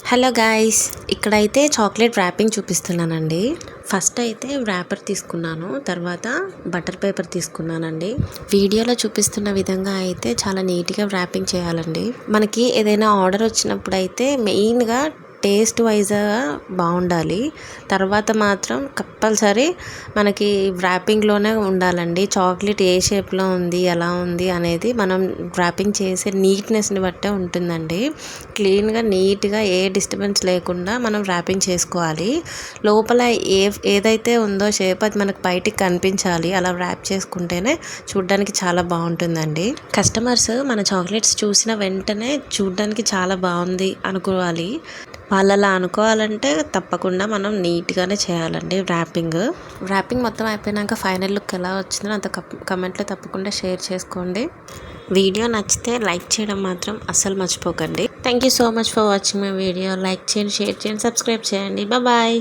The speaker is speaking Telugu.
హలో గాయ్స్, ఇక్కడైతే చాక్లెట్ ర్యాపింగ్ చూపిస్తున్నానండి. ఫస్ట్ అయితే ర్యాపర్ తీసుకున్నాను, తర్వాత బటర్ పేపర్ తీసుకున్నానండి. వీడియోలో చూపిస్తున్న విధంగా అయితే చాలా నీట్గా ర్యాపింగ్ చేయాలండి. మనకి ఏదైనా ఆర్డర్ వచ్చినప్పుడు అయితే మెయిన్గా టేస్ట్ వైజ్గా బాగుండాలి. తర్వాత మాత్రం కంపల్సరీ మనకి ర్యాపింగ్లోనే ఉండాలండి. చాక్లెట్ ఏ షేప్లో ఉంది, ఎలా ఉంది అనేది మనం ర్యాపింగ్ చేసే నీట్నెస్ని బట్టే ఉంటుందండి. క్లీన్గా నీట్గా ఏ డిస్టర్బెన్స్ లేకుండా మనం ర్యాపింగ్ చేసుకోవాలి. లోపల ఏదైతే ఉందో షేప్ అది మనకు బయటికి కనిపించాలి. అలా ర్యాప్ చేసుకుంటేనే చూడ్డానికి చాలా బాగుంటుందండి. కస్టమర్స్ మన చాక్లెట్స్ చూసిన వెంటనే చూడ్డానికి చాలా బాగుంది అనుకోవాలి. వాళ్ళు అలా అనుకోవాలంటే తప్పకుండా మనం నీట్గానే చేయాలండి ర్యాపింగ్ మొత్తం అయిపోయినాక ఫైనల్ లుక్ ఎలా వచ్చిందో అంత కమెంట్లో తప్పకుండా షేర్ చేసుకోండి. వీడియో నచ్చితే లైక్ చేయడం మాత్రం అస్సలు మర్చిపోకండి. Thank you so much for watching my video. Like చేయండి, షేర్ చేయండి, సబ్స్క్రైబ్ చేయండి. బాయ్.